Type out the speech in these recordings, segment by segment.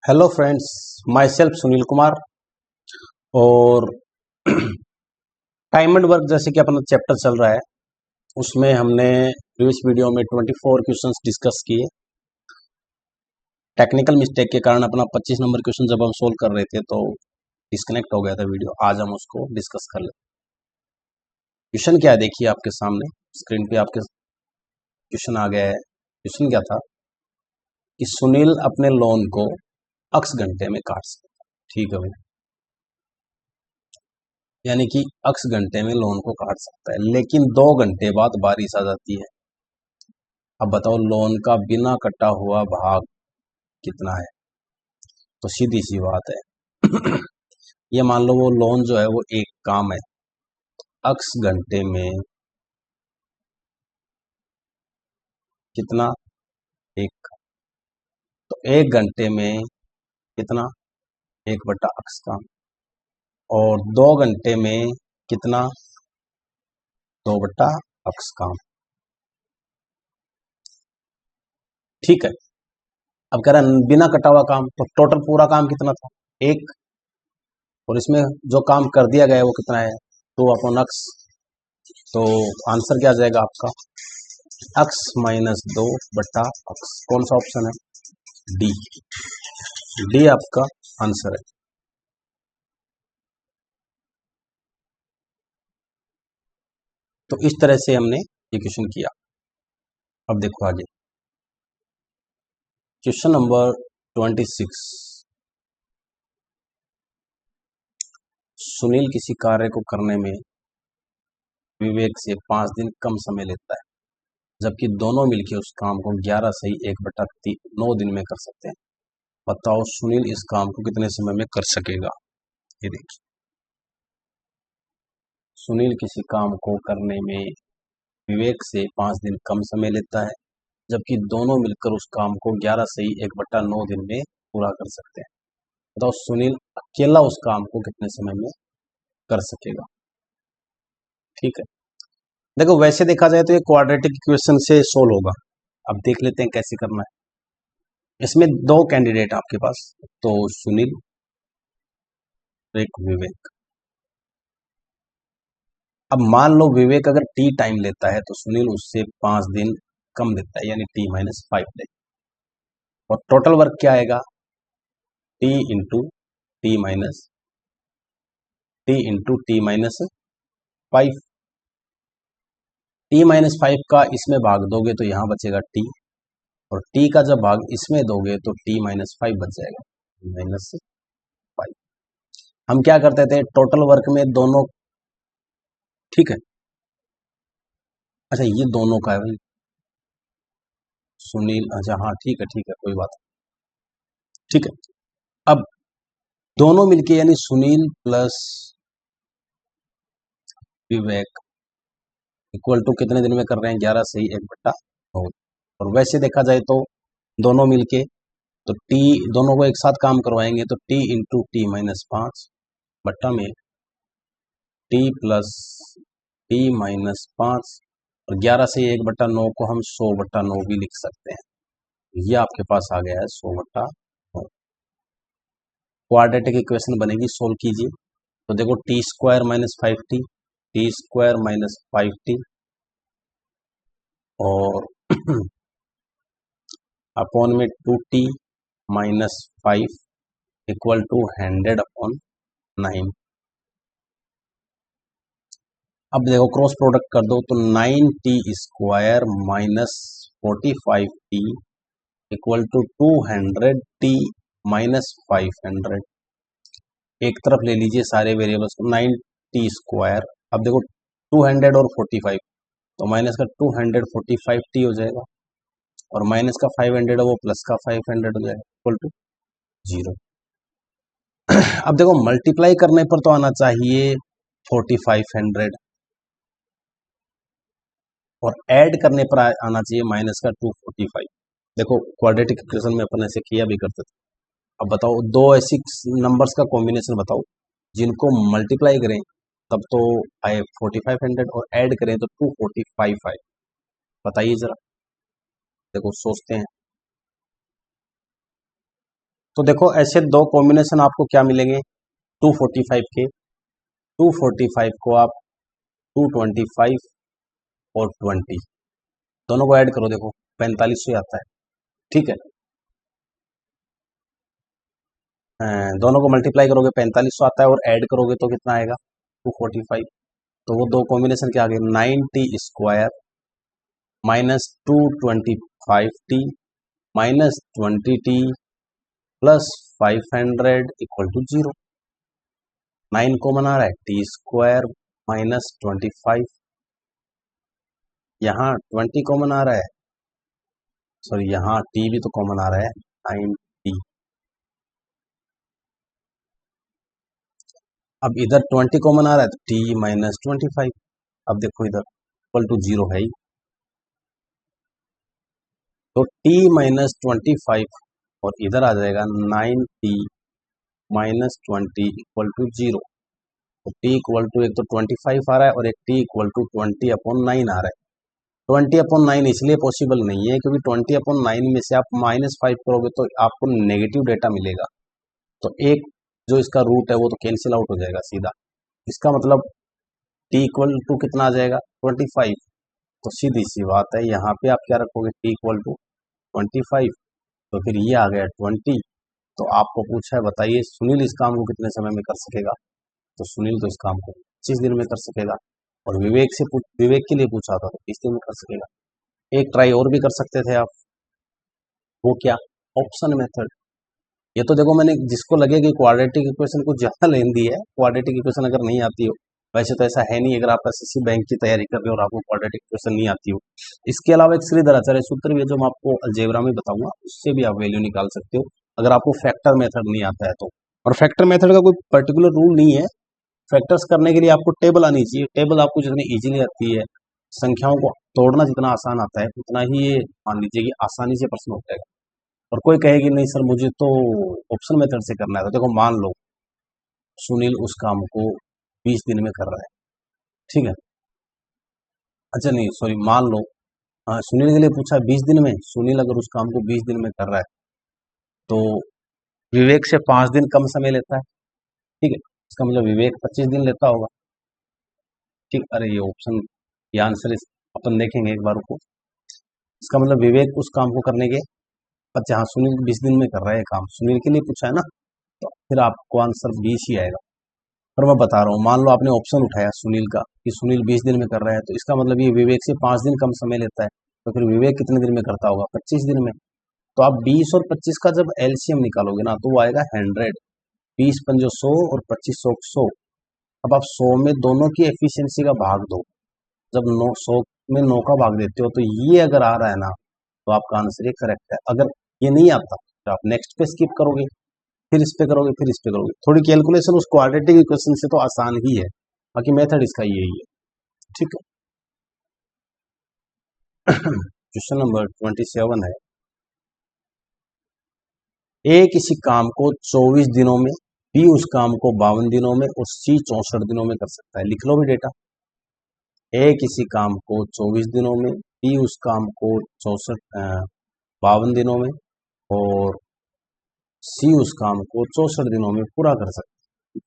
Hello friends, my self Sunil Kumar. और time and work जैसे कि अपना चैप्टर चल रहा है, उसमें हमने प्रीवियस वीडियो में 24 क्वेश्चंस डिस्कस किए। टेक्निकल मिस्टेक के कारण अपना 25 नंबर क्वेश्चन जब हम सोल्व कर रहे थे तो डिस्कनेक्ट हो गया था वीडियो। आज हम उसको डिस्कस कर लेते। क्वेश्चन क्या है देखिए, आपके सामने स्क्रीन पे आपके क्वेश्चन आ गया है। क्वेश्चन क्या था कि सुनील अपने लोन को x घंटे में काट सकता है। ठीक है भाई, यानी कि x घंटे में लोन को काट सकता है, लेकिन 2 घंटे बाद बारिश आ जाती है। अब बताओ लोन का बिना कटा हुआ भाग कितना है। तो सीधी सी बात है ये मान लो वो लोन जो है वो एक काम है, x घंटे में कितना, एक। तो 1 घंटे में कितना, 1/x काम। और 2 घंटे में कितना, 2/x काम। ठीक है। अब कह रहा है बिना कटा हुआ काम, तो टोटल पूरा काम कितना था, 1। और इसमें जो काम कर दिया गया है वो कितना है, 2/x। तो आंसर क्या आ जाएगा आपका, x-2/x। कौन सा ऑप्शन है, डी। डी आपका आंसर है। तो इस तरह से हमने ये क्वेश्चन किया। अब देखो आगे, क्वेश्चन नंबर 26। सुनील किसी कार्य को करने में विवेक से 5 दिन कम समय लेता है, जबकि दोनों मिलकर उस काम को 11 सही 1/9 दिन में कर सकते हैं। बताओ सुनील इस काम को कितने समय में कर सकेगा। ये देखिए, सुनील किसी काम को करने में विवेक से 5 दिन कम समय लेता है, जबकि दोनों मिलकर उस काम को 11 सही 1/9 दिन में पूरा कर सकते हैं। बताओ सुनील अकेला उस काम को कितने समय में कर सकेगा। ठीक है, देखो वैसे देखा जाए तो ये क्वाड्रेटिक इक्वेशन से सोल्व होगा। अब देख लेते हैं कैसे करना है। इसमें 2 कैंडिडेट आपके पास, तो सुनील, एक विवेक। अब मान लो विवेक अगर टी टाइम लेता है तो सुनील उससे 5 दिन कम लेता है, यानी t-5 डे। और टोटल वर्क क्या आएगा, टी इंटू t-5। t-5 का इसमें भाग दोगे तो यहाँ बचेगा t, और t का जब भाग इसमें दोगे तो t-5 बच जाएगा, -5। हम क्या करते थे, टोटल वर्क में दोनों, ठीक है। अच्छा ये दोनों का है भाई, सुनील, अच्छा हाँ ठीक है कोई बात नहीं। ठीक है, अब दोनों मिलके यानी Sunil plus Vivek equal to कितने दिन में कर रहे हैं, 11 सही 1/9। और वैसे देखा जाए तो दोनों मिलके, तो टी, दोनों को एक साथ काम करवाएंगे तो t इंटू t-5 बट्टा में t प्लस t-5। और 11 से 1/9 को हम 100/9 भी लिख सकते हैं। ये आपके पास आ गया है 100/9। क्वाड्रेटिक इक्वेशन बनेगी, सोल्व कीजिए। तो देखो t² - 5t, t² - 5t, और अपॉन में 2t-5 इक्वल टू 100/9। अब देखो क्रॉस प्रोडक्ट कर दो तो 9t² - 45t equal to 200t-500। एक तरफ ले लीजिए सारे वेरिएबल्स को, 9t²। अब देखो 200 और 45, तो माइनस का 245t हो जाएगा, और माइनस का 500 है वो प्लस का 500 हो जाएगा, इक्वल टू 0। अब देखो मल्टीप्लाई करने पर तो आना चाहिए 4500, और ऐड करने पर आना चाहिए माइनस का 245। देखो क्वाड्रेटिक इक्वेशन में अपन ऐसे किया भी करते थे। अब बताओ दो ऐसी नंबर्स का कॉम्बिनेशन बताओ जिनको मल्टीप्लाई करें तब तो आए 4500, और ऐड करें तो 245 आए। बताइए जरा, देखो सोचते हैं। तो देखो ऐसे दो कॉम्बिनेशन आपको क्या मिलेंगे 245 के। 245 को आप 225 और 20 दोनों को ऐड करो, देखो 4500 आता है। ठीक है, दोनों को मल्टीप्लाई करोगे 4500 आता है और ऐड करोगे तो कितना आएगा 245। तो वो दो कॉम्बिनेशन क्या आ गए 9t² minus 225t minus 20t plus 500 equal to 0। 9 common आ रहा है t² माइनस 25, यहाँ 20 कॉमन आ रहा है, सॉरी यहाँ t भी तो कॉमन आ रहा है 9t। अब इधर 20 कॉमन आ रहा है तो t माइनस 25। अब देखो इधर इक्वल टू 0 है ही, तो t माइनस 25 और इधर आ जाएगा 9t माइनस 20 इक्वल टू 0। तो t इक्वल टू एक तो 25 आ रहा है और एक t इक्वल टू 20/9 आ रहा है। 20/9 इसलिए पॉसिबल नहीं है क्योंकि 20/9 में से आप -5 करोगे तो आपको नेगेटिव डेटा मिलेगा, तो एक जो इसका रूट है वो तो कैंसिल आउट हो जाएगा सीधा। इसका मतलब t इक्वल टू कितना आ जाएगा 25। तो सीधी सी बात है यहाँ पे आप क्या रखोगे t इक्वल टू 25, तो फिर ये आ गया 20। तो आपको पूछा है बताइए सुनील इस काम को कितने समय में कर सकेगा, तो सुनील तो इस काम को 25 दिन में कर सकेगा। और विवेक के लिए पूछा था तो 30 दिन में कर सकेगा। एक ट्राई और भी कर सकते थे आप, वो क्या ऑप्शन मेथड। ये तो देखो मैंने जिसको लगे कि क्वाड्रेटिक इक्वेशन कुछ ज़्यादा लेंदी है, क्वाड्रेटिक इक्वेशन अगर नहीं आती हो, वैसे तो ऐसा है नहीं, अगर आप एसएससी बैंक की तैयारी कर रहे हो और आपको क्वाड्रेटिक इक्वेशन नहीं आती हो। इसके अलावा एक श्रीधर आचार्य सूत्र भी है जो मैं आपको अलजेब्रा में बताऊंगा, उससे भी आप वैल्यू निकाल सकते हो अगर आपको फैक्टर मेथड नहीं आता है तो। और फैक्टर मेथड का कोई पर्टिकुलर रूल नहीं है, फैक्टर्स करने के लिए आपको टेबल आनी चाहिए। टेबल आपको जितनी इजीली आती है, संख्याओं को तोड़ना जितना आसान आता है उतना ही ये मान लीजिए कि आसानी से प्रश्न हो जाएगा। और कोई कहे कि नहीं सर मुझे तो ऑप्शन मेथड से करना है, तो देखो मान लो सुनील उस काम को 20 दिन में कर रहा है, ठीक है। अच्छा नहीं सॉरी, मान लो सुनील के लिए पूछा 20 दिन में, सुनील अगर उस काम को 20 दिन में कर रहा है तो विवेक से 5 दिन कम समय लेता है, ठीक है। इसका मतलब विवेक 25 दिन लेता होगा, ठीक। अरे ये ऑप्शन, ये आंसर अपन देखेंगे एक बार को। इसका मतलब विवेक उस काम को करने के, अच्छा हाँ सुनील 20 दिन में कर रहा है काम, सुनील के लिए पूछा है ना, तो फिर आपको आंसर 20 ही आएगा। पर मैं बता रहा हूँ मान लो आपने ऑप्शन उठाया सुनील का कि सुनील 20 दिन में कर रहा है, तो इसका मतलब ये विवेक से 5 दिन कम समय लेता है, तो फिर विवेक कितने दिन में करता होगा 25 दिन में। तो आप 20 और 25 का जब एलसीएम निकालोगे ना तो वो आएगा 100। 20 पंजो 100 और 25 सौ 100। अब आप 100 में दोनों की एफिशिएंसी का भाग दो, जब 100 में 9 का भाग देते हो तो ये अगर आ रहा है ना तो आपका आंसर ये करेक्ट है। अगर ये नहीं आता तो आप नेक्स्ट पे स्किप करोगे, फिर इस पे करोगे, फिर इस पे करोगे। थोड़ी कैलकुलेशन उस क्वाड्रेटिक इक्वेशन से तो आसान ही है, बाकी मेथड इसका यही है, ठीक है। क्वेश्चन नंबर 27 है, ए किसी काम को 24 दिनों में, बी उस काम को 52 दिनों में और सी 64 दिनों में कर सकता है। लिख लो भी डेटा। ए किसी काम को 24 दिनों में, बी उस काम को 52 दिनों में और सी उस काम को 64 दिनों में पूरा कर सकता है।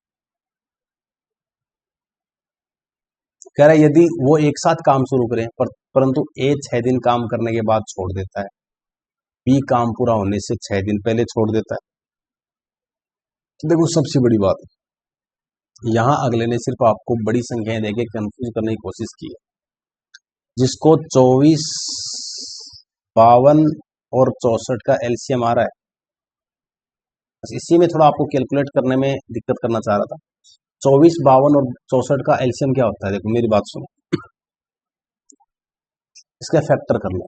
कह रहा है यदि वो एक साथ काम शुरू करें परंतु ए 6 दिन काम करने के बाद छोड़ देता है, बी काम पूरा होने से 6 दिन पहले छोड़ देता है। तो देखो सबसे बड़ी बात यहाँ अगले ने सिर्फ आपको बड़ी संख्याएं देके कंफ्यूज करने की कोशिश की है। जिसको 24, 52 और 64 का एलसीएम आ रहा है, बस इसी में थोड़ा आपको कैलकुलेट करने में दिक्कत करना चाह रहा था। 24, 52 और 64 का एलसीएम क्या होता है, देखो मेरी बात सुनो, इसका फैक्टर कर लो।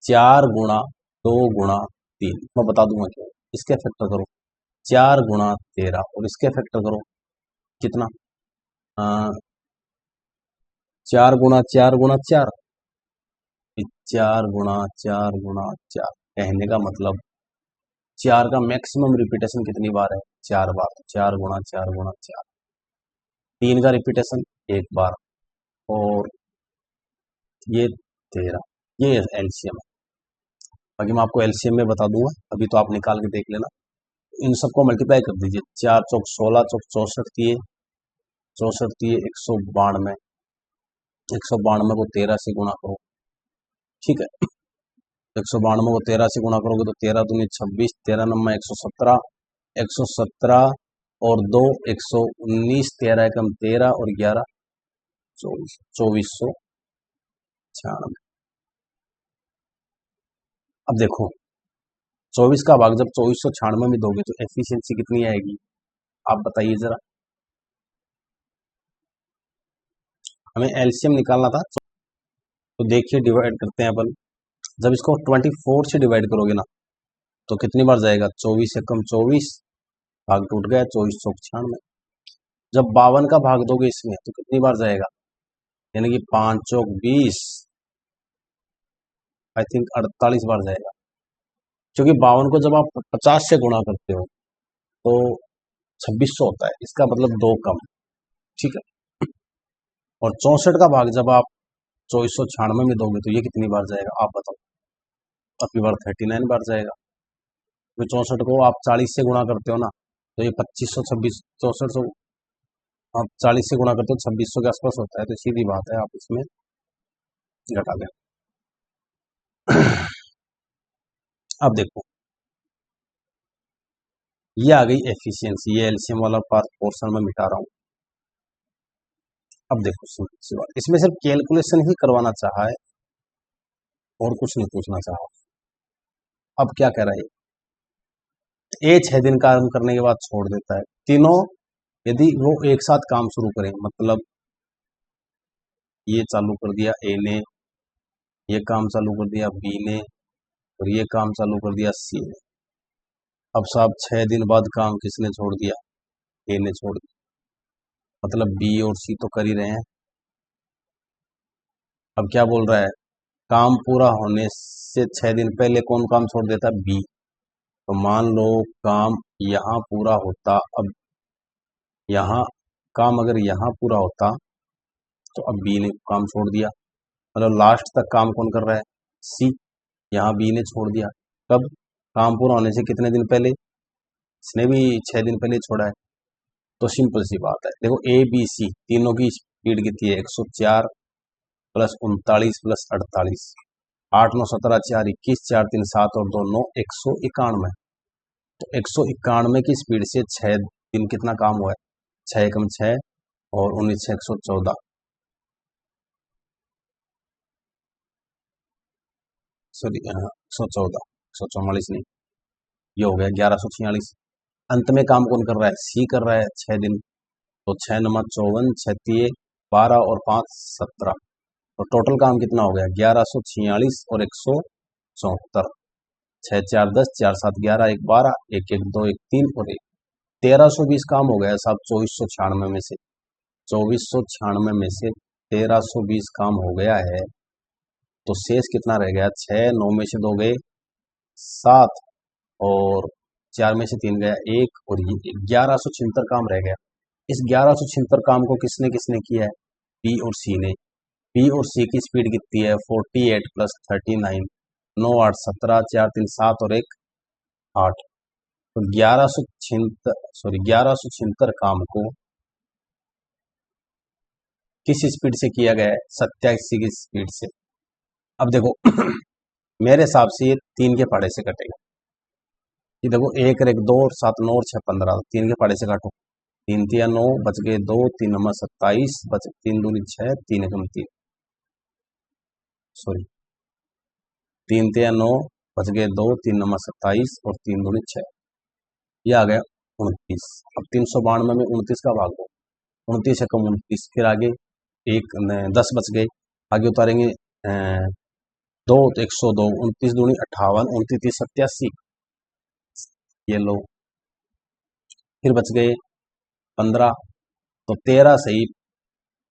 4 गुणा 2 गुणा 3, मैं बता दूंगा क्यों। इसके फैक्टर करो 4 गुणा 13 और इसके फैक्टर करो कितना 4 गुणा 4 गुणा 4, 4 गुणा 4 गुणा 4। कहने का मतलब 4 का मैक्सिमम रिपीटेशन कितनी बार है 4 बार, 4 गुणा 4 गुणा 4। 3 का रिपीटेशन एक बार और ये 13, ये एलसीएम है। बाकी मैं आपको एलसीएम में बता दूंगा, अभी तो आप निकाल के देख लेना। इन सबको मल्टीप्लाई कर दीजिए, 4 चौक 16 चौक 64 दिए 192, 192 को 13 से गुणा करो। ठीक है, 192 को 13 से गुणा करोगे तो 13 दूनी 26, 13 नम्मा 117, 117 और 2 119, 13 एकम 13 और 11 24, 2496। अब देखो 24 का भाग जब 2496 में दोगे तो एफिशिएंसी कितनी आएगी, आप बताइए जरा। हमें एलसीएम निकालना था, तो देखिए डिवाइड करते हैं अपन। जब इसको 24 से डिवाइड करोगे ना तो कितनी बार जाएगा, 24 एकम 24, भाग टूट गया, 24 चौक 96। जब 52 का भाग दोगे इसमें तो कितनी बार जाएगा, यानी कि 5 चौक 20, आई थिंक 48 बार जाएगा। क्योंकि 52 को जब आप 50 से गुणा करते हो तो 2600 होता है, इसका मतलब 2 कम। ठीक है, और 64 का भाग जब आप 2496 में दोगे तो ये कितनी बार जाएगा, आप बताओ। आपकी बार 39 बार जाएगा। तो 64 को आप 40 से गुणा करते हो ना, तो ये 2500 26 6400 आप 40 से गुणा करते हो 2600 के आसपास होता है, तो सीधी बात है आप इसमें घटा दें। अब देखो ये आ गई एफिशिएंसी, ये एलसीएम वाला पार्ट पोर्शन में मिटा रहा हूँ। अब देखो सी बात, इसमें सिर्फ कैलकुलेशन ही करवाना चाहा है और कुछ नहीं पूछना चाहा। अब क्या कह रहा है, ये 6 दिन काम करने के बाद छोड़ देता है। तीनों यदि वो एक साथ काम शुरू करें, मतलब ये चालू कर दिया ए ने, ये काम चालू कर दिया बी ने, और ये काम चालू कर दिया सी ने। अब साहब 6 दिन बाद काम किसने छोड़ दिया, ए ने छोड़ दिया, मतलब बी और सी तो कर ही रहे हैं। अब क्या बोल रहा है, काम पूरा होने से 6 दिन पहले कौन काम छोड़ देता है, बी। तो मान लो काम यहाँ पूरा होता, अब यहाँ काम अगर यहाँ पूरा होता तो अब बी ने काम छोड़ दिया, मतलब लास्ट तक काम कौन कर रहा है, सी। यहाँ बी ने छोड़ दिया, कब, काम पूरा होने से कितने दिन पहले, इसने भी 6 दिन पहले छोड़ा है। तो सिंपल सी बात है, देखो ए बी सी तीनों की स्पीड कितनी है, 104 प्लस 39 प्लस 48, 8 9 17 4 21, 4 3 7 और 2 9, 191। तो 191 की स्पीड से 6 दिन कितना काम हुआ है, 6 एकम 6 और 19 6 114, सॉरी 114, 144 नहीं, ये हो गया 1146। अंत में काम कौन कर रहा है, सी कर रहा है 6 दिन। तो 6 नंबर 54, 36 12 और 5 17, तो टोटल काम कितना हो गया, 1146 और 174। 6 4 10, 4 7 11, 1 12, 1 1 2 1 3 और 1 1320 काम हो गया साहब 2496 में से। 2496 में से 1320 काम हो गया है, तो शेष कितना रह गया, 6 9 में से 2 गए 7 और 4 में से 3 गया 1, और ये 1176 काम रह गया। इस 1176 काम को किसने किसने किया है, बी और सी ने। बी और सी की स्पीड कितनी है, 48 प्लस 39, 9 8 17, 4 3 7 और 1 8। तो 1176 काम को किस स्पीड से किया गया है, 27 की स्पीड से। अब देखो मेरे हिसाब से ये 3 के पहाड़े से कटेगा। ये देखो 1 और 1 2 और 7 9 और 6 15, 3 के पहाड़े से काटो, 3 3 9 बच गए 2, 3 नंबर 27 बच 3 दूनी 6, 3 एकम 3, सॉरी 3 3 9 बच गए 2, 3 नंबर 27 और 3 दूनी 6, ये आ गया 29। अब 392 में 29 का भाग दो, 29 एकम 29, फिर आगे 10 बच गए, आगे उतारेंगे 2 तो 102, 29 दूनी 58, 29 87, ये लो, फिर बच गए 15, तो 13 सही,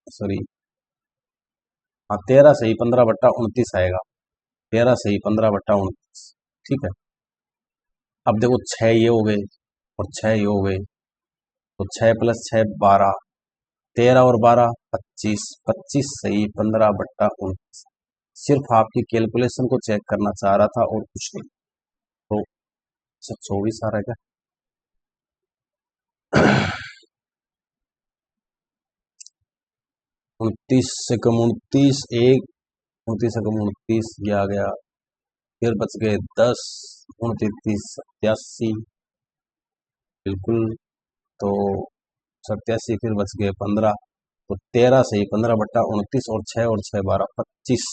सॉरी हाँ 13 सही 15/29 आएगा, 13 सही 15/29। ठीक है, अब देखो 6 ये हो गए और 6 ये हो गए, तो 6 प्लस 6 12, 13 और 12 25, 25 सही 15/29, सिर्फ आपकी कैलकुलेशन को चेक करना चाह रहा था और कुछ नहीं। तो 24 आ रहा है 29 से कम 29, एक 29 से कम 29 ये आ गया। फिर बच गए 10, 29, 87 बिल्कुल। तो 87 फिर बच गए 15। तो 13 सही 15/29 और 6 और 6 12 25।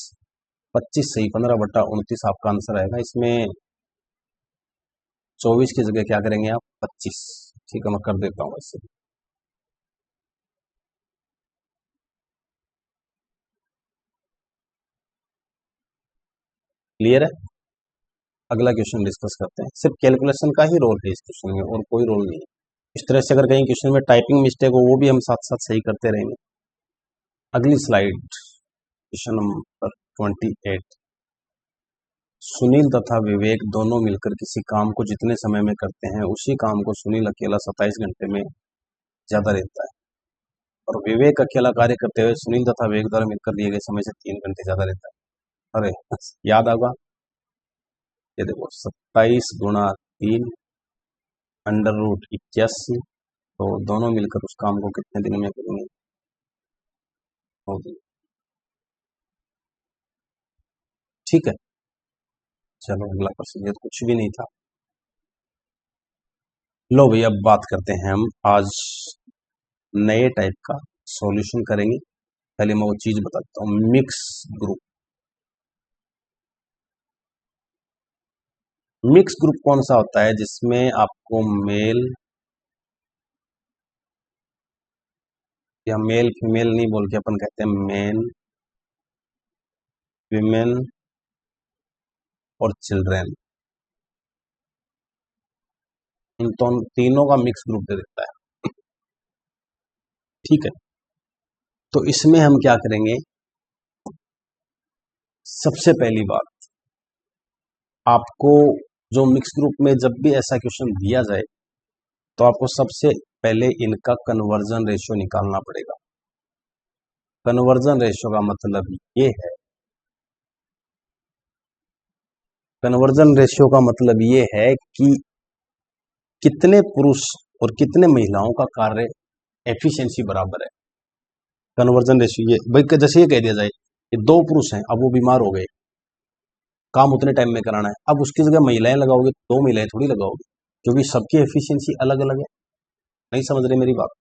25 सही 15/29 आपका आंसर आएगा इसमें। 24 की जगह क्या करेंगे आप 25। ठीक है मैं कर देता हूँ वैसे। क्लियर है। अगला क्वेश्चन डिस्कस करते हैं। सिर्फ कैलकुलेशन का ही रोल है इस क्वेश्चन में और कोई रोल नहीं है। इस तरह से अगर कहीं क्वेश्चन में टाइपिंग मिस्टेक हो वो भी हम साथ साथ सही करते रहेंगे। अगली स्लाइड क्वेश्चन नंबर 28। सुनील तथा विवेक दोनों मिलकर किसी काम को जितने समय में करते हैं उसी काम को सुनील अकेला 27 घंटे में ज्यादा रहता है और विवेक अकेला कार्य करते हुए सुनील तथा विवेक द्वारा मिलकर दिए गए समय से 3 घंटे ज्यादा रहता है। अरे याद होगा। ये देखो 27 × 3 √81। तो दोनों मिलकर उस काम को कितने दिन में करेंगे। होगी। ठीक है चलो अगला प्रश्न। ये तो कुछ भी नहीं था। लो भैया अब बात करते हैं हम आज नए टाइप का सॉल्यूशन करेंगे। पहले मैं वो चीज बताता हूँ मिक्स ग्रुप। मिक्स ग्रुप कौन सा होता है जिसमें आपको मेल या मेल फीमेल नहीं बोल के अपन कहते हैं मेन विमेन और चिल्ड्रेन। इन तीनों का मिक्स ग्रुप दे देता है। ठीक है तो इसमें हम क्या करेंगे। सबसे पहली बात आपको जो मिक्स ग्रुप में जब भी ऐसा क्वेश्चन दिया जाए तो आपको सबसे पहले इनका कन्वर्जन रेशियो निकालना पड़ेगा। कन्वर्जन रेशियो का मतलब ये है कन्वर्जन रेशियो का मतलब ये है कि कितने पुरुष और कितने महिलाओं का कार्य एफिशिएंसी बराबर है। कन्वर्जन रेशियो ये भाई जैसे ये कह दिया जाए कि 2 पुरुष हैं अब वो बीमार हो गए काम उतने टाइम में कराना है। अब उसकी जगह महिलाएं लगाओगे 2 महिलाएं थोड़ी लगाओगे क्योंकि सबकी एफिशिएंसी अलग अलग है। नहीं समझ रहे मेरी बात।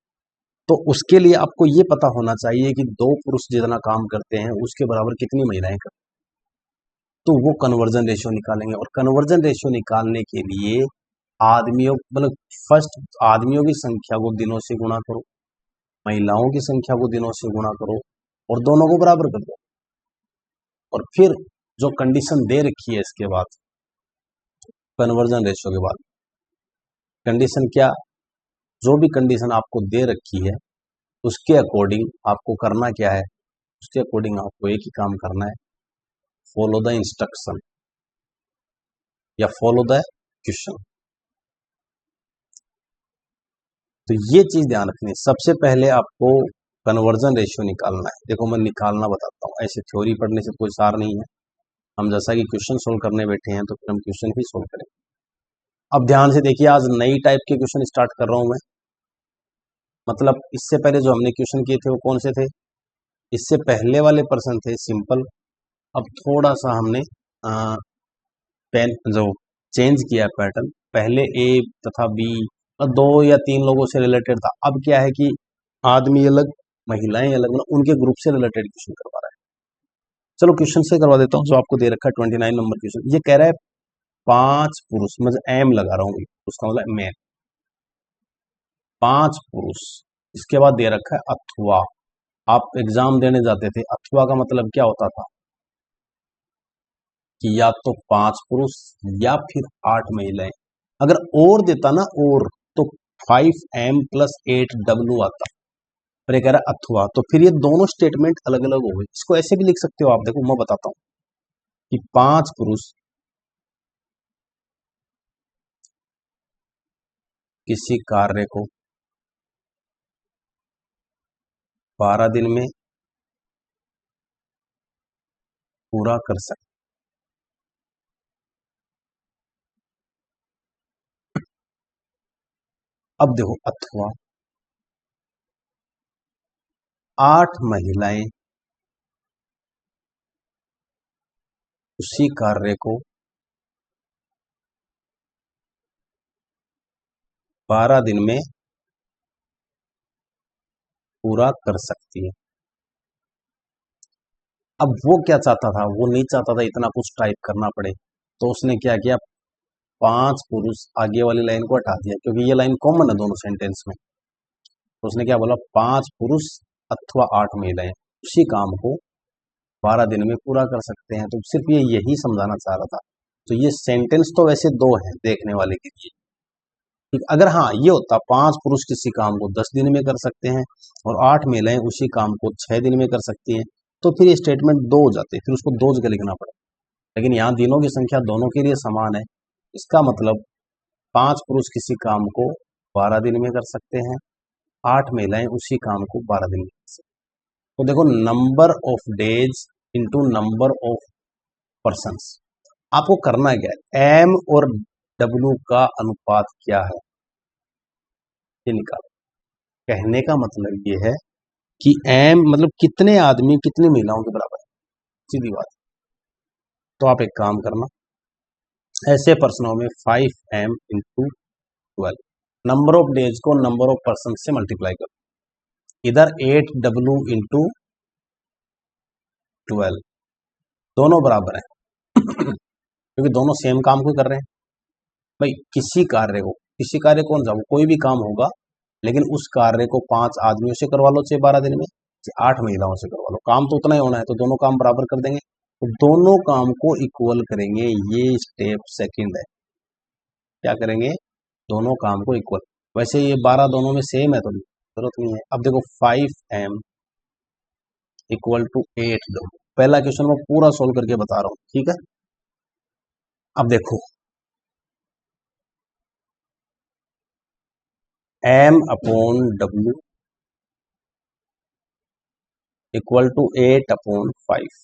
तो उसके लिए आपको ये पता होना चाहिए कि 2 पुरुष जितना काम करते हैं उसके बराबर कितनी महिलाएं करती हैं। तो वो कन्वर्जन रेशियो निकालेंगे और कन्वर्जन रेशियो निकालने के लिए आदमियों मतलब फर्स्ट आदमियों की संख्या को दिनों से गुणा करो, महिलाओं की संख्या को दिनों से गुणा करो और दोनों को बराबर कर दो। और फिर जो कंडीशन दे रखी है इसके बाद कन्वर्जन रेशियो के बाद कंडीशन क्या, जो भी कंडीशन आपको दे रखी है उसके अकॉर्डिंग आपको करना क्या है। उसके अकॉर्डिंग आपको एक ही काम करना है फॉलो द इंस्ट्रक्शन या फॉलो द क्वेश्चन। तो ये चीज ध्यान रखनी है। सबसे पहले आपको कन्वर्जन रेशियो निकालना है। देखो मैं निकालना बताता हूँ ऐसे थ्योरी पढ़ने से कोई सार नहीं है। हम जैसा कि क्वेश्चन सोल्व करने बैठे हैं तो फिर हम क्वेश्चन ही सोल्व करेंगे। अब ध्यान से देखिए आज नई टाइप के क्वेश्चन स्टार्ट कर रहा हूं मैं। मतलब इससे पहले जो हमने क्वेश्चन किए थे वो कौन से थे। इससे पहले वाले प्रश्न थे सिंपल। अब थोड़ा सा हमने पेन जो चेंज किया पैटर्न। पहले ए तथा बी 2 या 3 लोगों से रिलेटेड था। अब क्या है कि आदमी अलग महिलाएं अलग मतलब उनके ग्रुप से रिलेटेड क्वेश्चन करवा रहा है। चलो क्वेश्चन से करवा देता हूँ जो आपको दे रखा है 29 नंबर क्वेश्चन। ये कह रहा है 5 पुरुष मतलब एम लगा रहा हूँ उसका मतलब मैन 5 पुरुष। इसके बाद दे रखा है अथवा। आप एग्जाम देने जाते थे अथवा का मतलब क्या होता था कि या तो 5 पुरुष या फिर 8 महिलाएं। अगर और देता ना और तो 5m + 8w आता। पर ये कह रहा है अथवा तो फिर ये दोनों स्टेटमेंट अलग अलग हो गए। इसको ऐसे भी लिख सकते हो आप। देखो मैं बताता हूं कि 5 पुरुष किसी कार्य को 12 दिन में पूरा कर सकते। अब देखो, अथवा 8 महिलाएं उसी कार्य को 12 दिन में पूरा कर सकती है। अब वो क्या चाहता था, वो नहीं चाहता था इतना कुछ टाइप करना पड़े, तो उसने क्या किया, 5 पुरुष आगे वाली लाइन को हटा दिया, क्योंकि ये लाइन कॉमन है दोनों सेंटेंस में। तो उसने क्या बोला, 5 पुरुष अथवा 8 महिलाएं उसी काम को 12 दिन में पूरा कर सकते हैं। तो सिर्फ ये यही समझाना चाह रहा था। तो ये सेंटेंस तो वैसे दो हैं देखने वाले के लिए, ठीक। अगर हाँ ये होता 5 पुरुष किसी काम को 10 दिन में कर सकते हैं और 8 महिलाएं उसी काम को 6 दिन में कर सकती हैं, तो फिर ये स्टेटमेंट दो हो जाते, फिर उसको दो जगह लिखना पड़े। लेकिन यहाँ दिनों की संख्या दोनों के लिए समान है, इसका मतलब 5 पुरुष किसी काम को 12 दिन में कर सकते हैं, 8 महिलाएं उसी काम को 12 दिन में कर सकते हैं। तो देखो, number of days into number of persons, आपको करना क्या है, एम और डब्ल्यू का अनुपात क्या है ये निकालो। कहने का मतलब ये है कि एम मतलब कितने आदमी कितनी महिलाओं के बराबर है, सीधी बात। तो आप एक काम करना, ऐसे प्रश्नों में 5m into 12, number of days को नंबर ऑफ पर्सन से मल्टीप्लाई करो। इधर 8w इंटू 12, दोनों बराबर हैं क्योंकि दोनों सेम काम को कर रहे हैं। भाई किसी कार्य को जाओ, कोई भी काम होगा, लेकिन उस कार्य को 5 आदमियों से करवा लो चाहे 12 दिन में, चाहे 8 महिलाओं से करवा लो, काम तो उतना ही होना है, तो दोनों काम बराबर कर देंगे। तो दोनों काम को इक्वल करेंगे, ये स्टेप सेकंड है। क्या करेंगे, दोनों काम को इक्वल। वैसे ये 12 दोनों में सेम है तो जरूरत नहीं है। अब देखो 5m इक्वल टू 8w, पहला क्वेश्चन मैं पूरा सोल्व करके बता रहा हूं, ठीक है। अब देखो, m upon w equal to 8 upon 5,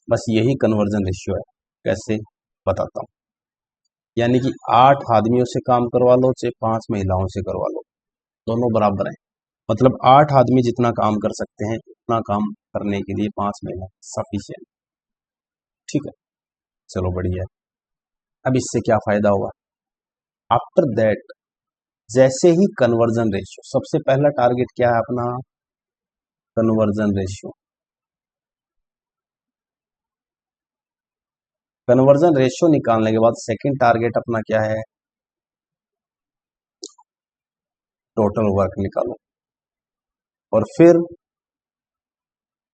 बस यही कन्वर्जन रेशियो है। कैसे, बताता हूं। यानी कि 8 आदमियों से काम करवा लो चाहे 5 महिलाओं से करवा लो, दोनों बराबर हैं। मतलब 8 आदमी जितना काम कर सकते हैं उतना काम करने के लिए 5 महिला सफिशिएंट, ठीक है। चलो बढ़िया है। अब इससे क्या फायदा होगा, आफ्टर दैट जैसे ही कन्वर्जन रेशियो, सबसे पहला टारगेट क्या है अपना, कन्वर्जन रेशियो। कन्वर्जन रेशियो निकालने के बाद सेकंड टारगेट अपना क्या है, टोटल वर्क निकालो। और फिर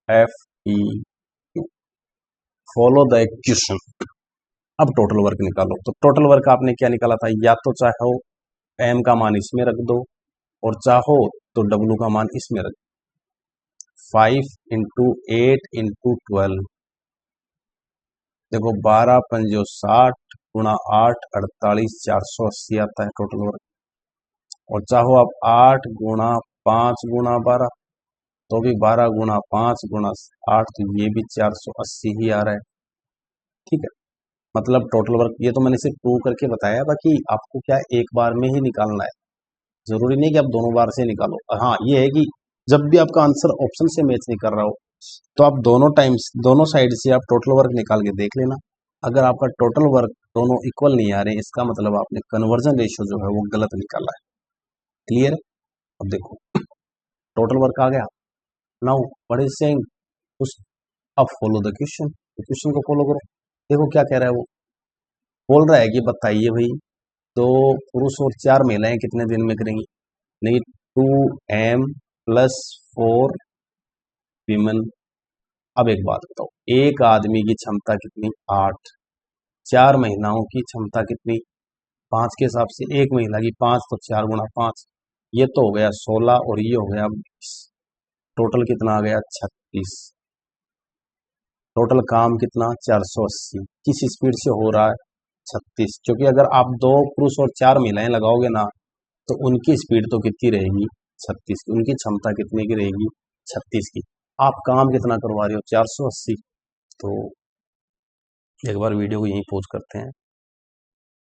FEQ, फॉलो द इक्वेशन। अब टोटल वर्क निकालो। तो टोटल वर्क आपने क्या निकाला था, या तो चाहो m का मान इसमें रख दो और चाहो तो w का मान इसमें रख दो। 5 इंटू 8 इंटू 12, देखो 12 पंजो 60 गुणा 8 48, 480 आता है टोटल वर्क। और चाहो आप 8 गुणा 5 गुणा 12, तो भी 12 गुणा 5 गुणा 8, तो ये भी 480 ही आ रहा है, ठीक है। मतलब टोटल वर्क, ये तो मैंने सिर्फ प्रूव करके बताया, बाकी आपको क्या है, एक बार में ही निकालना है, जरूरी नहीं कि आप दोनों बार से निकालो। हाँ ये है कि जब भी आपका आंसर ऑप्शन से मैच नहीं कर रहा हो, तो आप दोनों टाइम्स दोनों साइड से आप टोटल वर्क निकाल के देख लेना। अगर आपका टोटल वर्क दोनों इक्वल नहीं आ रहे, इसका मतलब आपने कन्वर्जन रेशियो जो है वो गलत निकाला है। क्लियर। अब देखो टोटल वर्क आ गया। नाउ व्हाट इज सेइंग, उस अब फॉलो द क्वेश्चन, क्वेश्चन को फॉलो करो। देखो क्या कह रहा है, वो बोल रहा है कि बताइए भाई, तो पुरुष और 4 महिलाएं कितने दिन में करेंगी। नहीं, 2m प्लस 4 विमेन। अब एक बात बताओ, एक आदमी की क्षमता कितनी, 8, 4 महिलाओं की क्षमता कितनी, 5 के हिसाब से, एक महिला की 5, तो 4 गुणा 5, ये तो हो गया 16 और ये हो गया 20, टोटल कितना आ गया 36। टोटल काम कितना 480, किस स्पीड से हो रहा है 36, क्योंकि अगर आप 2 पुरुष और 4 महिलाएं लगाओगे ना, तो उनकी स्पीड तो कितनी रहेगी 36 की, उनकी क्षमता कितने की रहेगी 36 की। आप काम कितना करवा रहे हो 480, तो एक बार वीडियो को यहीं पॉज करते हैं,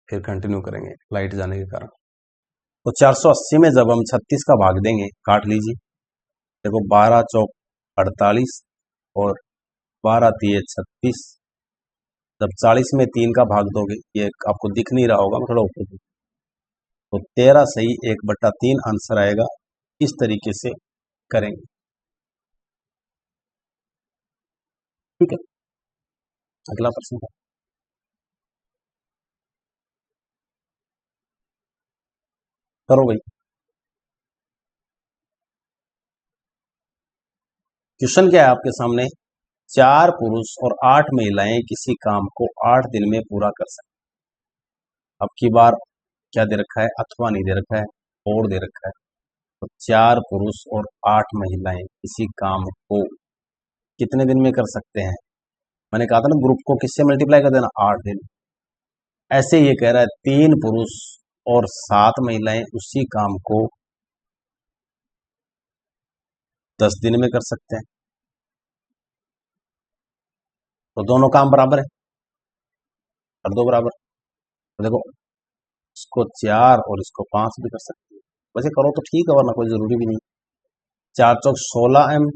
फिर कंटिन्यू करेंगे लाइट जाने के कारण। तो 480 में जब हम 36 का भाग देंगे, काट लीजिए, देखो 12 चौक 48 और 12 तिये 36। जब 40 में 3 का भाग दोगे, ये आपको दिख नहीं रहा होगा, मैं थोड़ा ऊपर दूँ, तो 13 सही 1/3 आंसर आएगा। इस तरीके से करेंगे, ठीक है। अगला प्रश्न करो भाई। क्वेश्चन क्या है आपके सामने? 4 पुरुष और 8 महिलाएं किसी काम को 8 दिन में पूरा कर सकते। अब की बार क्या दे रखा है? अथवा नहीं दे रखा है, और दे रखा है। तो 4 पुरुष और 8 महिलाएं किसी काम को कितने दिन में कर सकते हैं? मैंने कहा था ना, ग्रुप को किससे मल्टीप्लाई कर देना? 8 दिन। ऐसे ये कह रहा है 3 पुरुष और 7 महिलाएं उसी काम को 10 दिन में कर सकते हैं। तो दोनों काम बराबर है, कर दो बराबर। तो देखो, इसको 4 और इसको 5 भी कर सकते हैं। वैसे करो तो ठीक है, वरना कोई जरूरी भी नहीं। 4 चौक 16M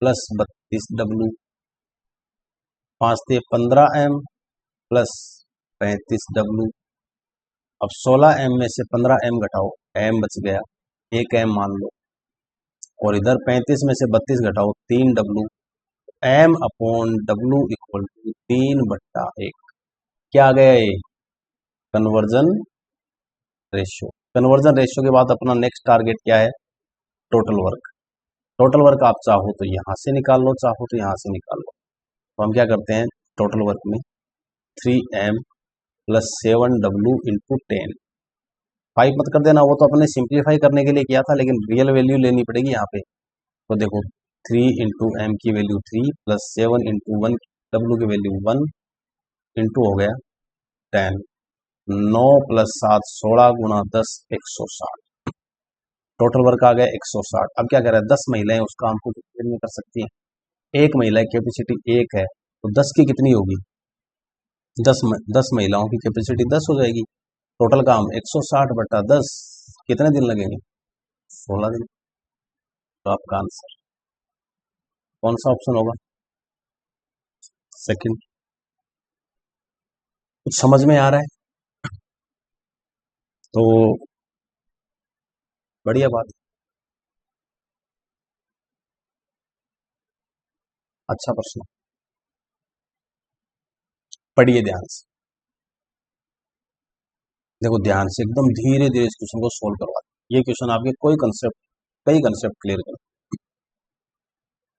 प्लस 32W, 5 ते 15M प्लस 35W। अब 16M में से 15M घटाओ, M बच गया, 1M मान लो। और इधर 35 में से 32 घटाओ, 3W। M upon W equal to 3/1। क्या आ गया ये? Conversion ratio. कन्वर्जन रेशियो के बाद अपना नेक्स्ट टारगेट क्या है? Total work. टोटल वर्क आप चाहो तो यहां से निकाल लो, चाहो तो यहां से निकाल लो। तो हम क्या करते हैं, टोटल वर्क में 3M प्लस 7W इंटू 10। 5 मत कर देना, वो तो अपने सिंप्लीफाई करने के लिए किया था, लेकिन रियल वैल्यू लेनी पड़ेगी यहाँ पे। तो देखो, 3 इंटू एम की वैल्यू 3 प्लस 7 इंटू 1 डब्ल्यू की वैल्यू 1 इंटू हो गया 10। 9 प्लस 7 16 गुना 10 160। टोटल वर्क आ गया 160। अब क्या कह रहा है? 10 महिलाएं उस काम को कितने दिन में कर सकती हैं? एक महिला की कैपेसिटी 1 है, तो 10 की कितनी होगी? 10 महिलाओं की कैपेसिटी 10 हो जाएगी। टोटल काम 160/10, कितने दिन लगेंगे? 16 दिन। तो आपका आंसर कौन सा ऑप्शन होगा? सेकंड। कुछ समझ में आ रहा है? तो बढ़िया बात। अच्छा प्रश्न, पढ़िए ध्यान से। देखो ध्यान से, एकदम धीरे धीरे इस क्वेश्चन को सोल्व करवा। ये क्वेश्चन आपके कई कंसेप्ट क्लियर कर।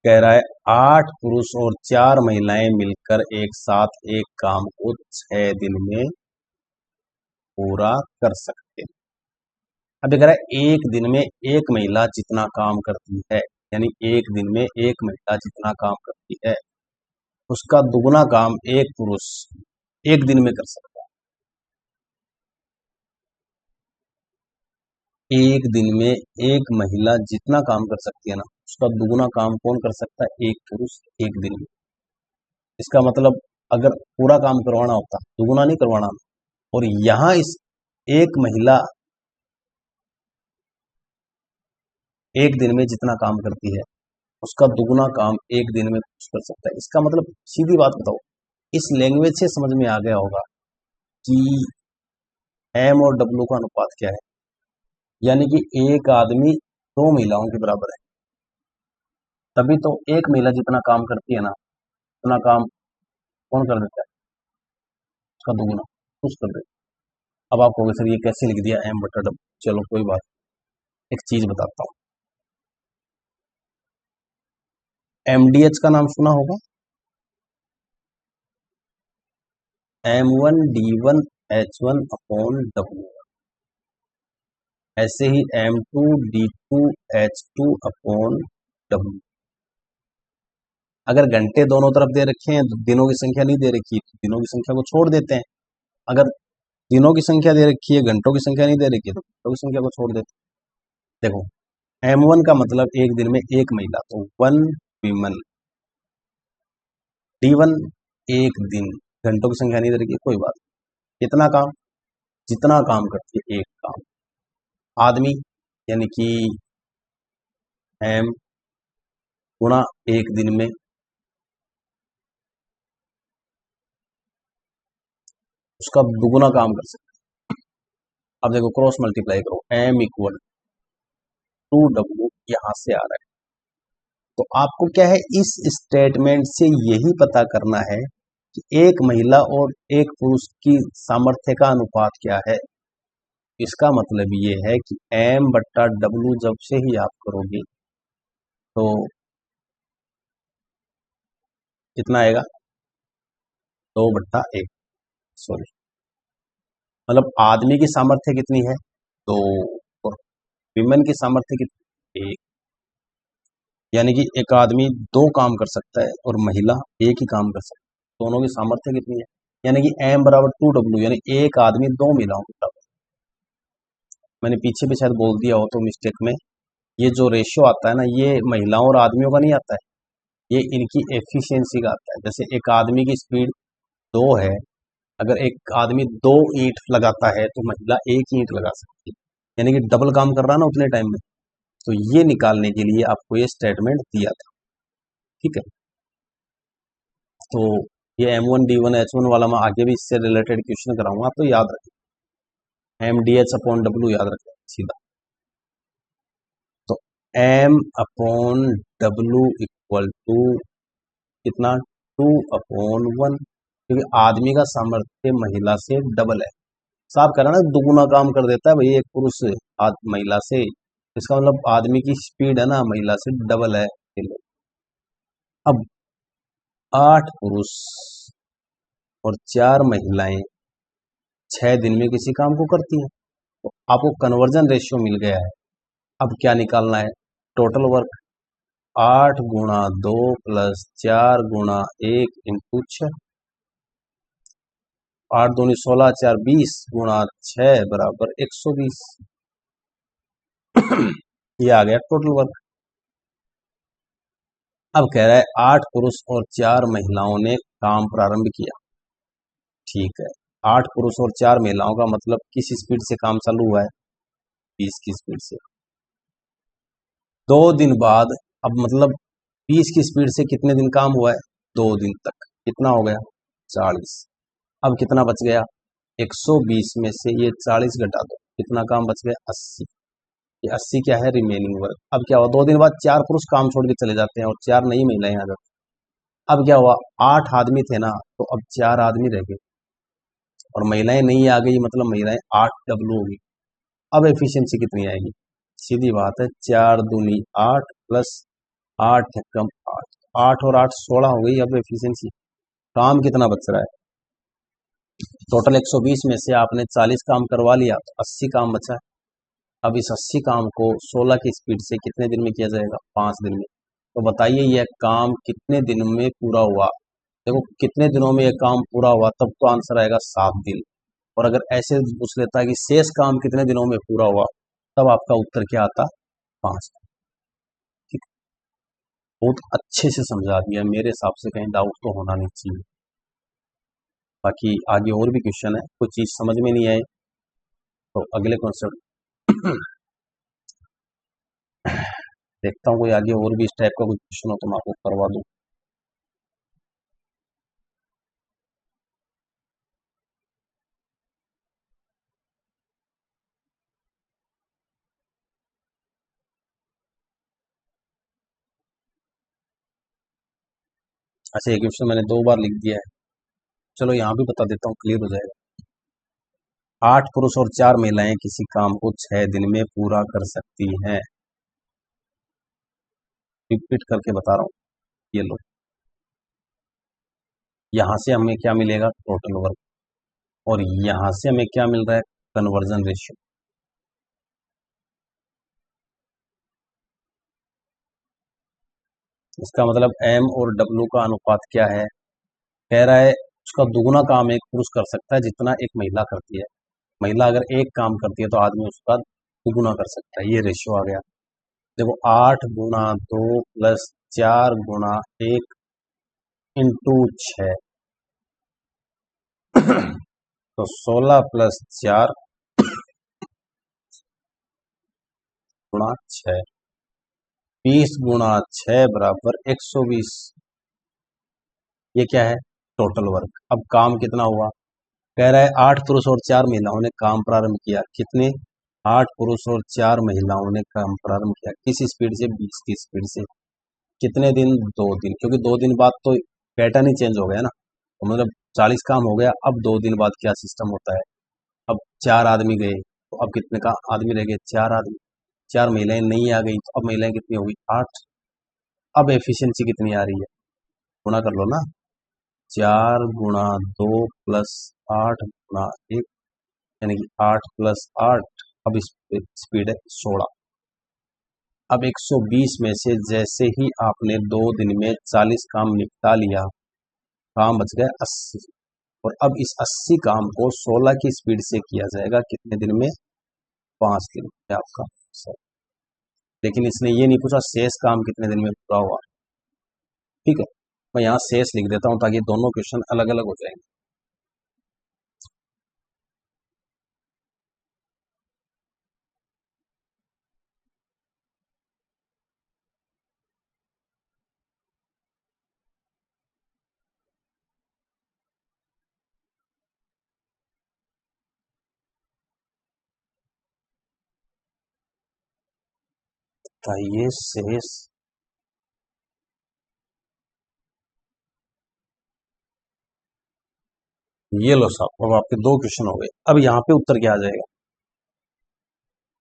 कह रहा है 8 पुरुष और 4 महिलाएं मिलकर एक साथ एक काम को 6 दिन में पूरा कर सकते हैं। अब कह रहा है एक दिन में एक महिला जितना काम करती है, यानी एक दिन में एक महिला जितना काम करती है, उसका दुगना काम एक पुरुष एक दिन में कर सकता है। एक दिन में एक महिला जितना काम कर सकती है ना, उसका दुगना काम कौन कर सकता है? एक पुरुष एक दिन में। इसका मतलब अगर पूरा काम करवाना होता, दुगना नहीं करवाना। और यहां इस एक महिला एक दिन में जितना काम करती है, उसका दुगना काम एक दिन में कर सकता है। इसका मतलब सीधी बात बताओ, इस लैंग्वेज से समझ में आ गया होगा कि एम और डब्ल्यू का अनुपात क्या है। यानी कि एक आदमी 2 महिलाओं के बराबर है। तभी तो एक महिला जितना काम करती है ना, उतना काम कौन कर देता है? उसका दुगना कुछ कर देता है। अब आप कहोगे सर ये कैसे लिख दिया M/W? चलो कोई बात, एक चीज बताता हूँ। MDH का नाम सुना होगा, M1D1H1/W। ऐसे ही M2D2H2/W। अगर घंटे दोनों तरफ दे रखे हैं तो दिनों की संख्या नहीं दे रखी, तो दिनों की संख्या को छोड़ देते हैं। अगर दिनों की संख्या दे रखी है, घंटों की संख्या नहीं दे रखी है, तो घंटों की संख्या को छोड़ देते हैं। देखो, M1 का मतलब एक दिन में एक महिला, तो 1 विमन। D1 एक दिन, घंटों की संख्या नहीं दे रखी, कोई बात नहीं। कितना काम, जितना काम करती है एक काम। आदमी यानी कि एम गुणा एक दिन में, उसका दुगुना काम कर सकते। अब देखो क्रॉस मल्टीप्लाई करो, एम इक्वल 2W यहां से आ रहा है। तो आपको क्या है, इस स्टेटमेंट से यही पता करना है कि एक महिला और एक पुरुष की सामर्थ्य का अनुपात क्या है। इसका मतलब ये है कि एम बट्टा डब्लू जब से ही आप करोगे तो कितना आएगा, 2/1। सॉरी, मतलब आदमी की सामर्थ्य कितनी है, 2, और विमेन की सामर्थ्य कितनी, 1। यानी कि एक आदमी 2 काम कर सकता है और महिला एक ही काम कर सकती है। दोनों की सामर्थ्य कितनी है, यानी कि एम बराबर 2W, यानी एक आदमी 2 महिलाओं के बराबर। मैंने पीछे भी शायद बोल दिया हो तो मिस्टेक में, ये जो रेशियो आता है ना, ये महिलाओं और आदमियों का नहीं आता है, ये इनकी एफिशिएंसी का आता है। जैसे एक आदमी की स्पीड 2 है, अगर एक आदमी 2 ईंट लगाता है तो महिला 1 ईंट लगा सकती है, यानी कि डबल काम कर रहा है ना उतने टाइम में। तो ये निकालने के लिए आपको ये स्टेटमेंट दिया था, ठीक है। तो ये M1D1H1 वाला मैं आगे भी इससे रिलेटेड क्वेश्चन कराऊंगा, तो याद रखें, MDH/W याद रखें सीधा। तो M/W इक्वल टू कितना, 2/1, क्योंकि आदमी का सामर्थ्य महिला से डबल है। साफ कह रहा ना, दुगुना काम कर देता है भाई एक पुरुष महिला से, इसका मतलब आदमी की स्पीड है ना महिला से डबल है। अब 8 पुरुष और 4 महिलाएं 6 दिन में किसी काम को करती हैं, तो आपको कन्वर्जन रेशियो मिल गया है। अब क्या निकालना है, टोटल वर्क 8 गुणा 2 प्लस 4 गुणा 1 इंटू 6, 8 दूनी 16, 4 20 गुणा 6 बराबर 120। ये आ गया टोटल वर्क। अब कह रहा है 8 पुरुष और 4 महिलाओं ने काम प्रारंभ किया, ठीक है। 8 पुरुष और 4 महिलाओं का मतलब किस स्पीड से काम चालू हुआ है, 20 की स्पीड से। 2 दिन बाद, अब मतलब 20 की स्पीड से कितने दिन काम हुआ है, 2 दिन तक, कितना हो गया, 40। अब कितना बच गया, 120 में से ये 40 घटा दो, कितना काम बच गया, 80। ये 80 क्या है, रिमेनिंग वर्क। अब क्या हुआ, 2 दिन बाद 4 पुरुष काम छोड़ के चले जाते हैं और 4 नई महिलाएं आ जाती हैं। अब क्या हुआ, 8 आदमी थे ना, तो अब 4 आदमी रह गए और महिलाएं नहीं आ गई, मतलब महिलाएं 8W होगी। अब एफिशिएंसी कितनी आएगी, सीधी बात है, 4 दूनी 8 प्लस 8 कम 8, 8 और 8 16 हो गई। अब एफिशिएंसी, काम कितना बच रहा है, टोटल 120 में से आपने 40 काम करवा लिया तो 80 काम बचा है। अब इस 80 काम को 16 की स्पीड से कितने दिन में किया जाएगा, 5 दिन में। तो बताइए यह काम कितने दिन में पूरा हुआ। देखो कितने दिनों में यह काम पूरा हुआ, तब तो आंसर आएगा 7 दिन। और अगर ऐसे पूछ लेता है कि शेष काम कितने दिनों में पूरा हुआ, तब आपका उत्तर क्या आता, 5। ठीक, बहुत अच्छे से समझा दिया, मेरे हिसाब से कहीं डाउट तो होना नहीं चाहिए। बाकी आगे और भी क्वेश्चन है, कोई चीज समझ में नहीं आए तो अगले कॉन्सेप्ट देखता हूँ, कोई आगे और भी इस टाइप का कोई क्वेश्चन हो तो मैं आपको करवा दूँ। अच्छा, ये क्वेश्चन मैंने 2 बार लिख दिया है, चलो यहाँ भी बता देता हूँ, क्लियर हो जाएगा। 8 पुरुष और 4 महिलाएं किसी काम को 6 दिन में पूरा कर सकती हैं। रिपीट करके बता रहा हूँ, ये लो, यहाँ से हमें क्या मिलेगा, टोटल वर्क, और यहाँ से हमें क्या मिल रहा है, कन्वर्जन रेशियो। इसका मतलब M और W का अनुपात क्या है, कह रहा है उसका दुगुना काम एक पुरुष कर सकता है जितना एक महिला करती है। महिला अगर एक काम करती है तो आदमी उसका दुगुना कर सकता है, ये रेशियो आ गया। देखो 8 गुणा 2 प्लस 4 गुणा 1 इंटू 6 तो 16 + 4 गुणा 6, 20 × 6 बराबर 120। ये क्या है? Total work. अब काम कितना हुआ? कह रहा है 8 पुरुष और 4 महिलाओं ने काम प्रारंभ किया। कितने? 8 पुरुष और 4 महिलाओं ने काम प्रारंभ किया। किस स्पीड से? 20 की स्पीड से। कितने दिन? 2 दिन, क्योंकि 2 दिन बाद तो पैटर्न ही चेंज हो गया ना। तो मतलब 40 काम हो गया। अब 2 दिन बाद क्या सिस्टम होता है? अब 4 आदमी गए तो अब कितने का आदमी रह गए? 4 आदमी। 4 महिलाएं नहीं आ गई तो अब महिलाएं कितनी हो गई? 8। अब एफिशिएंसी कितनी आ रही है? गुणा कर लो ना। 4 × 2 + 8 × 1 यानी कि 8 + 8। अब इस स्पीड है 16। अब 120 में से जैसे ही आपने 2 दिन में 40 काम निपटा लिया, काम बच गए 80। और अब इस 80 काम को 16 की स्पीड से किया जाएगा कितने दिन में? 5 दिन में आपका सर। लेकिन इसने ये नहीं पूछा शेष काम कितने दिन में पूरा हुआ। ठीक है, मैं यहाँ शेष लिख देता हूँ ताकि दोनों क्वेश्चन अलग अलग हो जाएंगे। बताइए शेष। ये लो साहब, अब आपके 2 क्वेश्चन हो गए। अब यहाँ पे उत्तर क्या आ जाएगा?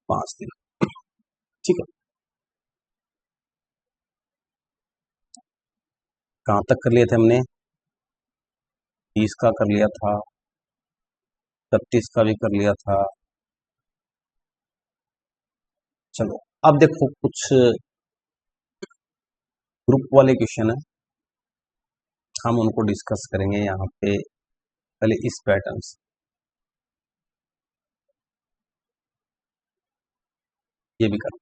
5 दिन। ठीक है, कहाँ तक कर लिए थे हमने? 30 का कर लिया था, 36 का भी कर लिया था। चलो अब देखो कुछ ग्रुप वाले क्वेश्चन है, हम उनको डिस्कस करेंगे यहाँ पे। पहले इस पैटर्न से ये भी कर।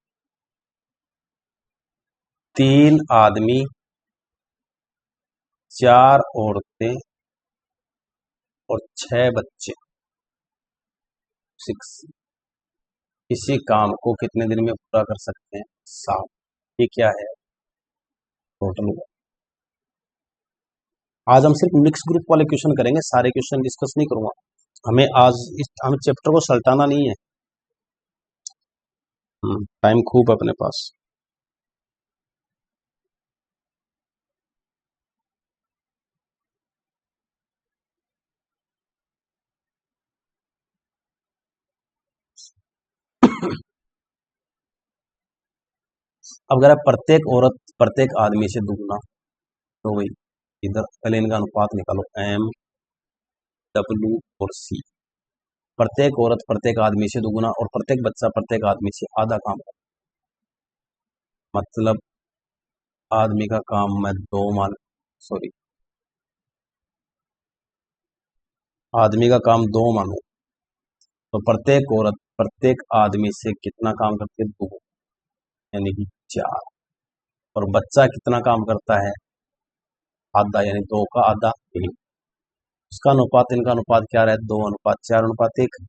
3 आदमी, 4 औरतें और 6 बच्चे, 6। इसी काम को कितने दिन में पूरा कर सकते हैं? 7। ये क्या है? टोटल। आज हम सिर्फ मिक्स ग्रुप वाले क्वेश्चन करेंगे, सारे क्वेश्चन डिस्कस नहीं करूंगा। हमें आज इस हमें चैप्टर को सल्टाना नहीं है। टाइम खूब है अपने पास। अब अगर प्रत्येक औरत प्रत्येक आदमी से दुगना, तो वही इधर पहले इनका अनुपात निकालो, M W और C। प्रत्येक औरत प्रत्येक आदमी से दुगना और प्रत्येक बच्चा प्रत्येक आदमी से आधा काम करता। मतलब आदमी का काम मैं 2 मान, सॉरी, आदमी का काम 2 मानू तो प्रत्येक औरत प्रत्येक आदमी से कितना काम करती है? 2, यानी कि 4। और बच्चा कितना काम करता है? आधा, यानी 2 का आधा 3। उसका अनुपात इनका अनुपात क्या रहा है? 2:4:1।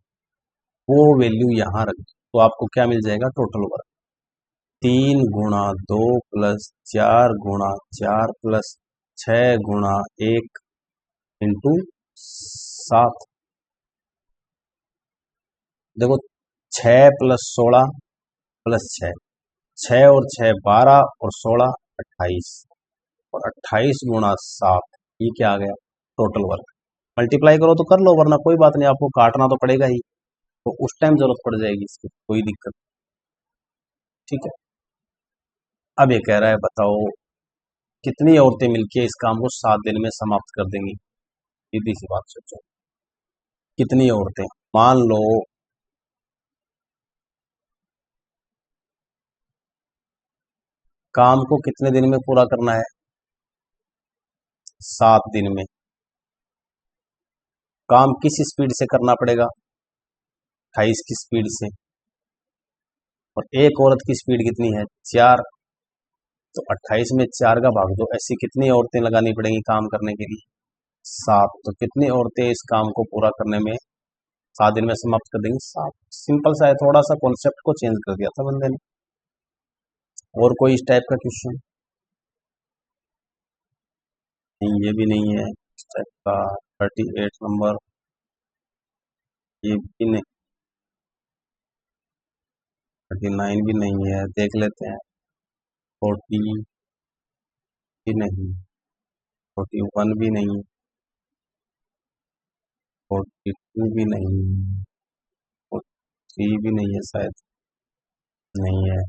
वो वैल्यू यहाँ रख तो आपको क्या मिल जाएगा? Total work. 3 × 2 + 4 × 4 + 6 × 1 इंटू 7। देखो 6 + 16 + 6, 6 और 6 12 और 16 28, और 28 × 7 ये क्या आ गया? Total work. मल्टीप्लाई करो तो कर लो, वरना कोई बात नहीं, आपको काटना तो पड़ेगा ही। तो उस टाइम जरूरत पड़ जाएगी इसकी, कोई दिक्कत। ठीक है, अब ये कह रहा है बताओ कितनी औरतें मिलकर इस काम को 7 दिन में समाप्त कर देंगी? सीधी सी बात सोचो, कितनी औरतें? मान लो काम को कितने दिन में पूरा करना है? 7 दिन में। काम किस स्पीड से करना पड़ेगा? 28 की स्पीड से। और एक औरत की स्पीड कितनी है? 4। तो 28 में 4 का भाग दो, ऐसी कितनी औरतें लगानी पड़ेंगी काम करने के लिए? 7। तो कितनी औरतें इस काम को पूरा करने में 7 दिन में समाप्त कर देंगी? 7। सिंपल सा है, थोड़ा सा कॉन्सेप्ट को चेंज कर दिया था बंदे ने। और कोई इस टाइप का क्वेश्चन? नहीं, ये भी नहीं है इस टाइप का। 38 नंबर, ये भी नहीं। 39 भी नहीं है, देख लेते हैं। 40 भी नहीं, 41 भी नहीं, 42 भी नहीं, 43 भी नहीं है शायद, नहीं है।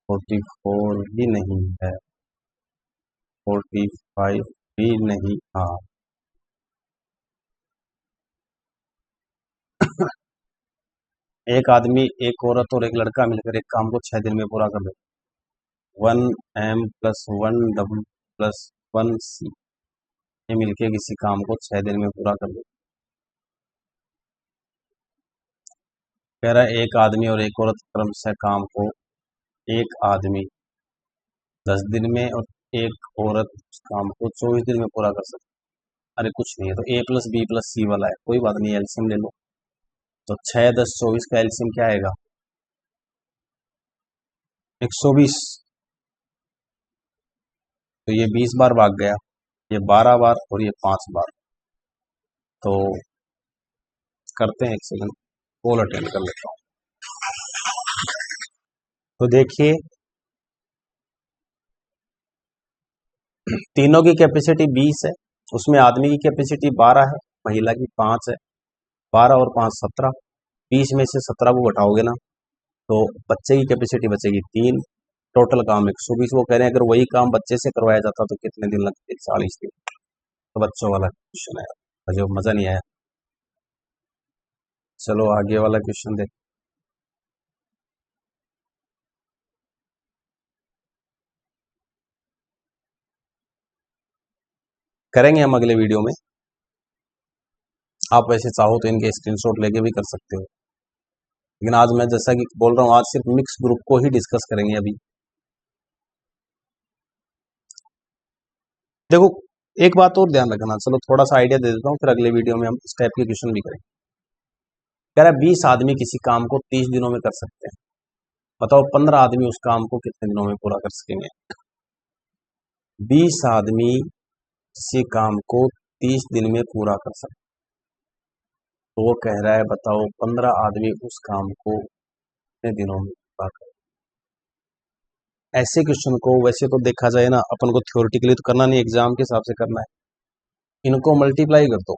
44 भी नहीं है, 45 भी नहीं। हाँ, एक आदमी, एक औरत और एक लड़का मिलकर एक काम को 6 दिन में पूरा कर दे। 1m+1w+1c, ये मिलके किसी काम को 6 दिन में पूरा कर दे। कह रहा है एक आदमी और एक औरत क्रमशः काम को, एक आदमी 10 दिन में और एक औरत उस काम को 24 दिन में पूरा कर सकती है। अरे कुछ नहीं है, तो a+b+c वाला है, कोई बात नहीं, एलसीएम ले लो। तो 6, 10, 24 का एलसीएम क्या आएगा? 120। तो ये 20 बार भाग गया, ये 12 बार और ये 5 बार। तो करते हैं, एक सेकंड कॉल अटेंड कर लेता हूँ। तो देखिए, तीनों की कैपेसिटी 20 है, उसमें आदमी की कैपेसिटी 12 है, महिला की 5 है। 12 और 5 17, 20 में से 17 को घटाओगे ना, तो बच्चे की कैपेसिटी बचेगी 3। टोटल काम 120। वो कह रहे हैं अगर वही काम बच्चे से करवाया जाता तो कितने दिन लगते? 40 दिन। तो बच्चों वाला क्वेश्चन है, मुझे मजा नहीं आया। चलो आगे वाला क्वेश्चन देख। करेंगे हम अगले वीडियो में, आप वैसे चाहो तो इनके स्क्रीनशॉट लेके भी कर सकते हो, लेकिन आज मैं जैसा कि बोल रहा हूँ, आज सिर्फ मिक्स ग्रुप को ही डिस्कस करेंगे अभी। देखो, एक बात और ध्यान रखना, चलो थोड़ा सा आइडिया दे देता हूँ, फिर अगले वीडियो में हम इस टाइप के क्वेश्चन भी करेंगे। कह रहा है 20 आदमी किसी काम को 30 दिनों में कर सकते हैं, बताओ 15 आदमी उस काम को कितने दिनों में पूरा कर सकेंगे? 20 आदमी किसी काम को 30 दिन में पूरा कर सकते, तो वो कह रहा है बताओ 15 आदमी उस काम को कितने दिनों में पूरा कर। ऐसे क्वेश्चन को वैसे तो देखा जाए ना, अपन को थ्योरेटिकली तो करना नहीं, एग्जाम के हिसाब से करना है। इनको मल्टीप्लाई कर दो,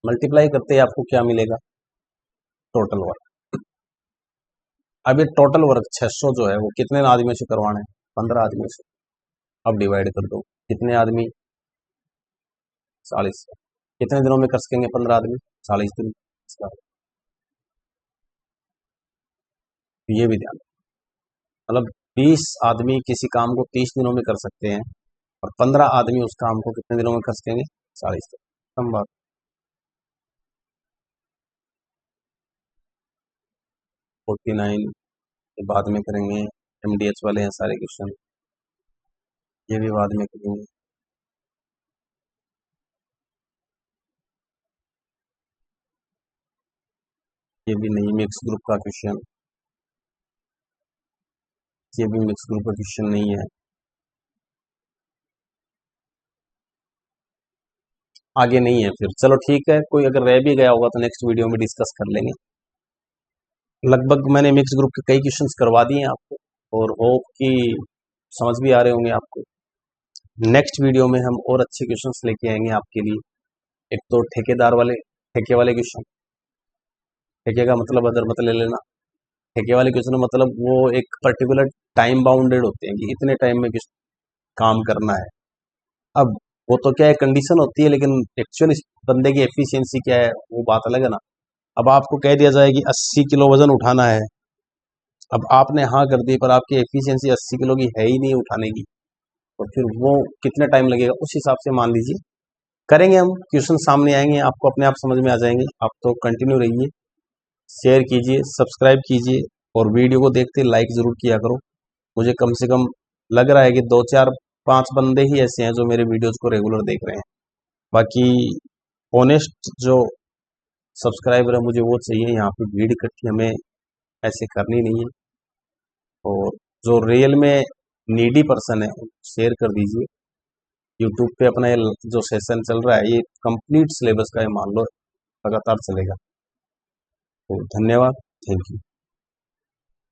मल्टीप्लाई करते ही आपको क्या मिलेगा? Total work. अब ये टोटल वर्क 600 जो है वो कितने आदमियों से करवाना है? 15 आदमियों से। अब डिवाइड कर दो, कितने आदमी? 40 से। कितने दिनों में कर सकेंगे 15 आदमी? 40 दिन। ये भी ध्यान, मतलब 20 आदमी किसी काम को 30 दिनों में कर सकते हैं और 15 आदमी उस काम को कितने दिनों में कर सकेंगे? 40 दिन। कम बात। 49 ये बाद में करेंगे, एमडीएच वाले हैं सारे क्वेश्चन, ये भी बाद में करेंगे। ये भी नहीं, मिक्स ग्रुप का क्वेश्चन, ये भी मिक्स ग्रुप का क्वेश्चन नहीं है। आगे नहीं है फिर, चलो ठीक है, कोई अगर रह भी गया होगा तो नेक्स्ट वीडियो में डिस्कस कर लेंगे। लगभग मैंने मिक्स ग्रुप के कई क्वेश्चंस करवा दिए हैं आपको, और होप कि समझ भी आ रहे होंगे आपको। नेक्स्ट वीडियो में हम और अच्छे क्वेश्चंस लेके आएंगे आपके लिए। एक तो ठेकेदार वाले, ठेके वाले क्वेश्चन, ठेके का मतलब अदर मतलब ले लेना। ठेके वाले क्वेश्चन मतलब वो एक पर्टिकुलर टाइम बाउंडेड होते हैं कि इतने टाइम में किस काम करना है। अब वो तो क्या है, कंडीशन होती है, लेकिन एक्चुअल इस बंदे की एफिशिएंसी क्या है वो बात अलग है ना। अब आपको कह दिया जाए कि 80 किलो वजन उठाना है, अब आपने हाँ कर दी, पर आपकी एफिशिएंसी 80 किलो की है ही नहीं उठाने की, तो फिर वो कितना टाइम लगेगा उस हिसाब से मान लीजिए। करेंगे हम, क्वेश्चन सामने आएंगे, आपको अपने आप समझ में आ जाएंगे। आप तो कंटिन्यू रहिए, शेयर कीजिए, सब्सक्राइब कीजिए, और वीडियो को देखते लाइक ज़रूर किया करो। मुझे कम से कम लग रहा है कि 2 4 5 बंदे ही ऐसे हैं जो मेरे वीडियोज़ को रेगुलर देख रहे हैं। बाकी ऑनेस्ट जो सब्सक्राइबर है मुझे वो चाहिए, यहाँ पे भीड़ इकट्ठी हमें ऐसे करनी नहीं है। और जो रियल में नीडी पर्सन है शेयर कर दीजिए। यूट्यूब पे अपना ये जो सेशन चल रहा है ये कंप्लीट सिलेबस का है, मान लो लगातार चलेगा। तो धन्यवाद, थैंक यू।